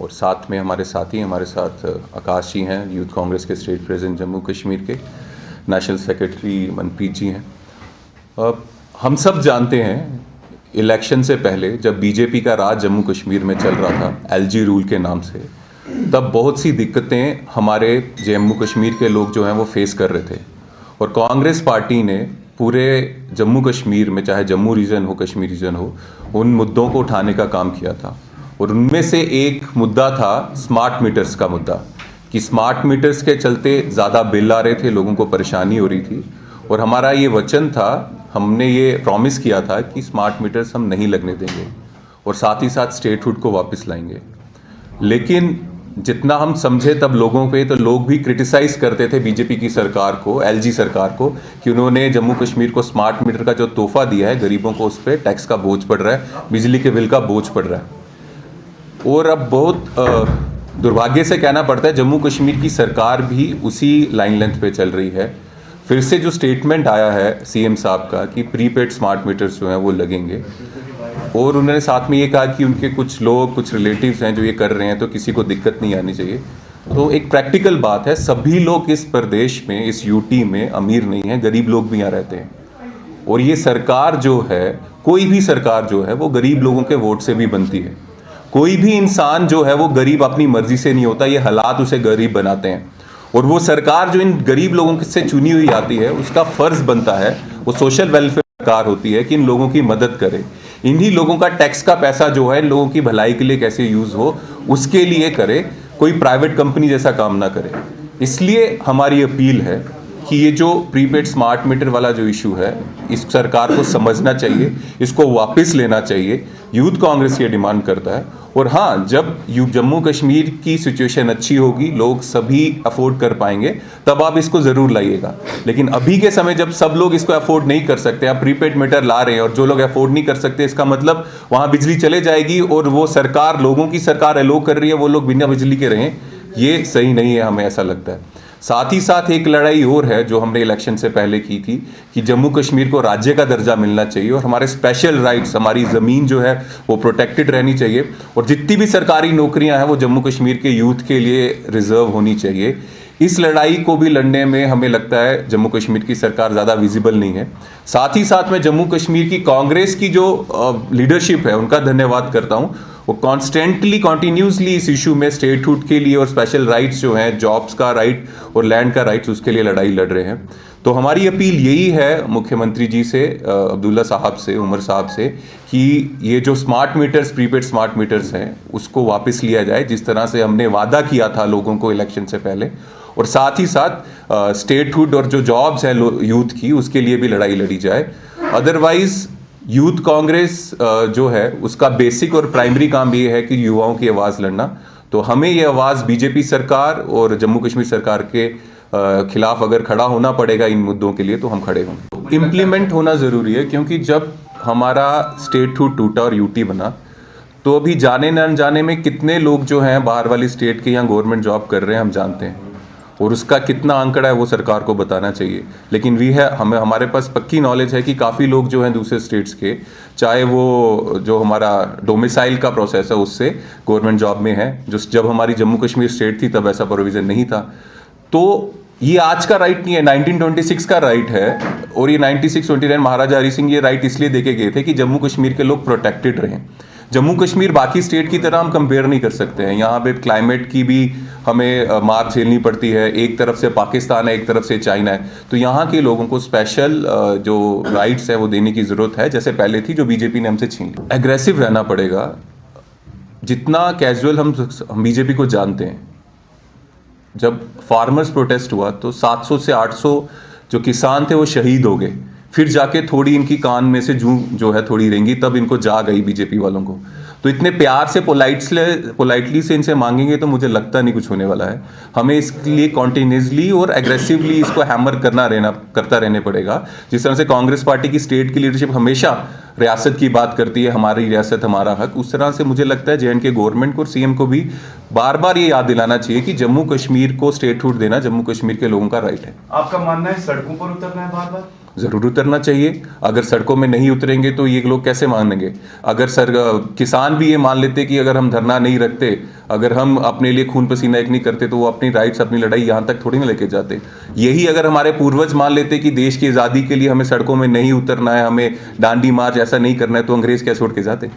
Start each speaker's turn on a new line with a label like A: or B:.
A: और साथ में हमारे साथी हमारे साथ आकाश जी हैं, यूथ कांग्रेस के स्टेट प्रेसिडेंट जम्मू कश्मीर के, नेशनल सेक्रेटरी मनप्रीत जी हैं। हम सब जानते हैं इलेक्शन से पहले जब बीजेपी का राज जम्मू कश्मीर में चल रहा था एलजी रूल के नाम से, तब बहुत सी दिक्कतें हमारे जम्मू कश्मीर के लोग जो हैं वो फेस कर रहे थे। और कांग्रेस पार्टी ने पूरे जम्मू कश्मीर में, चाहे जम्मू रीजन हो कश्मीर रीजन हो, उन मुद्दों को उठाने का काम किया था। और उनमें से एक मुद्दा था स्मार्ट मीटर्स का मुद्दा, कि स्मार्ट मीटर्स के चलते ज़्यादा बिल आ रहे थे, लोगों को परेशानी हो रही थी। और हमारा ये वचन था, हमने ये प्रॉमिस किया था कि स्मार्ट मीटर्स हम नहीं लगने देंगे और साथ ही साथ स्टेटहुड को वापस लाएंगे। लेकिन जितना हम समझे तब लोगों पे, तो लोग भी क्रिटिसाइज करते थे बीजेपी की सरकार को, एलजी सरकार को, कि उन्होंने जम्मू कश्मीर को स्मार्ट मीटर का जो तोहफा दिया है, गरीबों को उस पर टैक्स का बोझ पड़ रहा है, बिजली के बिल का बोझ पड़ रहा है। और अब बहुत दुर्भाग्य से कहना पड़ता है, जम्मू कश्मीर की सरकार भी उसी लाइन लेंथ पे चल रही है। फिर से जो स्टेटमेंट आया है सीएम साहब का कि प्रीपेड स्मार्ट मीटर्स जो हैं वो लगेंगे, और उन्होंने साथ में ये कहा कि उनके कुछ लोग, कुछ रिलेटिव्स हैं जो ये कर रहे हैं, तो किसी को दिक्कत नहीं आनी चाहिए। तो एक प्रैक्टिकल बात है, सभी लोग इस प्रदेश में, इस यूटी में अमीर नहीं हैं, गरीब लोग भी यहाँ रहते हैं। और ये सरकार जो है, कोई भी सरकार जो है वो गरीब लोगों के वोट से भी बनती है। कोई भी इंसान जो है वो गरीब अपनी मर्जी से नहीं होता, ये हालात उसे गरीब बनाते हैं। और वो सरकार जो इन गरीब लोगों से चुनी हुई आती है, उसका फर्ज बनता है, वो सोशल वेलफेयर सरकार होती है, कि इन लोगों की मदद करे। इन्हीं लोगों का टैक्स का पैसा जो है इन लोगों की भलाई के लिए कैसे यूज हो, उसके लिए करे, कोई प्राइवेट कंपनी जैसा काम ना करे। इसलिए हमारी अपील है कि ये जो प्रीपेड स्मार्ट मीटर वाला जो इशू है, इस सरकार को समझना चाहिए, इसको वापस लेना चाहिए। यूथ कांग्रेस ये डिमांड करता है। और हाँ, जब जम्मू कश्मीर की सिचुएशन अच्छी होगी, लोग सभी अफोर्ड कर पाएंगे, तब आप इसको ज़रूर लाइएगा। लेकिन अभी के समय जब सब लोग इसको अफोर्ड नहीं कर सकते, आप प्रीपेड मीटर ला रहे हैं, और जो लोग अफोर्ड नहीं कर सकते, इसका मतलब वहाँ बिजली चले जाएगी और वो सरकार, लोगों की सरकार अलो कर रही है, वो लोग बिना बिजली के रहें, ये सही नहीं है, हमें ऐसा लगता है। साथ ही साथ एक लड़ाई और है जो हमने इलेक्शन से पहले की थी, कि जम्मू कश्मीर को राज्य का दर्जा मिलना चाहिए और हमारे स्पेशल राइट्स, हमारी ज़मीन जो है वो प्रोटेक्टेड रहनी चाहिए, और जितनी भी सरकारी नौकरियां हैं वो जम्मू कश्मीर के यूथ के लिए रिजर्व होनी चाहिए। इस लड़ाई को भी लड़ने में हमें लगता है जम्मू कश्मीर की सरकार ज़्यादा विजिबल नहीं है। साथ ही साथ मैं जम्मू कश्मीर की कांग्रेस की जो लीडरशिप है उनका धन्यवाद करता हूँ। वो कॉन्स्टेंटली, कॉन्टिन्यूसली इस इशू में स्टेटहुड के लिए और स्पेशल राइट्स जो हैं, जॉब्स का राइट और लैंड का राइट्स, उसके लिए लड़ाई लड़ रहे हैं। तो हमारी अपील यही है मुख्यमंत्री जी से, अब्दुल्ला साहब से, उमर साहब से, कि ये जो smart meters, prepaid smart meters हैं, उसको वापस लिया जाए, जिस तरह से हमने वादा किया था लोगों को इलेक्शन से पहले। और साथ ही साथ स्टेटहुड और जो जॉब्स हैं यूथ की, उसके लिए भी लड़ाई लड़ी जाए। अदरवाइज यूथ कांग्रेस जो है उसका बेसिक और प्राइमरी काम ये है कि युवाओं की आवाज़ लड़ना। तो हमें ये आवाज़ बीजेपी सरकार और जम्मू कश्मीर सरकार के खिलाफ अगर खड़ा होना पड़ेगा इन मुद्दों के लिए, तो हम खड़े होंगे। इम्प्लीमेंट होना ज़रूरी है, क्योंकि जब हमारा स्टेटहुड टूटा और यूटी बना, तो अभी जाने न जाने में कितने लोग जो हैं बाहर वाली स्टेट के यहाँ गवर्नमेंट जॉब कर रहे हैं, हम जानते हैं। और उसका कितना आंकड़ा है वो सरकार को बताना चाहिए। लेकिन हमारे पास पक्की नॉलेज है कि काफ़ी लोग जो हैं दूसरे स्टेट्स के, चाहे वो जो हमारा डोमिसाइल का प्रोसेस है उससे गवर्नमेंट जॉब में है, जो जब हमारी जम्मू कश्मीर स्टेट थी तब ऐसा प्रोविज़न नहीं था। तो ये आज का राइट नहीं है, 1926 का राइट है। और ये 96-29 महाराजा हरि सिंह ये राइट इसलिए देके गए थे कि जम्मू कश्मीर के लोग प्रोटेक्टेड रहें। जम्मू कश्मीर बाकी स्टेट की तरह हम कंपेयर नहीं कर सकते हैं। यहाँ पे क्लाइमेट की भी हमें मार झेलनी पड़ती है, एक तरफ से पाकिस्तान है, एक तरफ से चाइना है। तो यहाँ के लोगों को स्पेशल जो राइट्स है वो देने की ज़रूरत है, जैसे पहले थी, जो बीजेपी ने हमसे छीन ली। एग्रेसिव रहना पड़ेगा। जितना कैजुअल हम बीजेपी को जानते हैं, जब फार्मर्स प्रोटेस्ट हुआ तो 700 से 800 जो किसान थे वो शहीद हो गए। फिर जाके थोड़ी इनकी कान में से जूं जो है थोड़ी रेंगी, तब इनको जाग आई बीजेपी वालों को। तो इतने प्यार से पोलाइटली से इनसे मांगेंगे तो मुझे लगता नहीं कुछ होने वाला है। हमें इसके लिए कॉन्टिन्यूसली और एग्रेसिवली इसको हैमर करता रहने पड़ेगा। जिस तरह से कांग्रेस पार्टी की स्टेट की लीडरशिप हमेशा रियासत की बात करती है, हमारी रियासत हमारा हक, उस तरह से मुझे लगता है जे.एंड.के गवर्नमेंट को और सीएम को भी बार बार ये याद दिलाना चाहिए कि जम्मू कश्मीर को स्टेटहुड देना जम्मू कश्मीर के लोगों का राइट है।
B: आपका मानना है सड़कों पर उतरना है बार बार?
A: ज़रूर उतरना चाहिए। अगर सड़कों में नहीं उतरेंगे तो ये लोग कैसे मानेंगे? अगर किसान भी ये मान लेते कि अगर हम धरना नहीं रखते, अगर हम अपने लिए खून पसीना एक नहीं करते, तो वो अपनी राइट्स, अपनी लड़ाई यहाँ तक थोड़ी ना लेके जाते। यही अगर हमारे पूर्वज मान लेते कि देश की आज़ादी के लिए हमें सड़कों में नहीं उतरना है, हमें डांडी मार्च ऐसा नहीं करना है, तो अंग्रेज़ क्या छोड़ के जाते?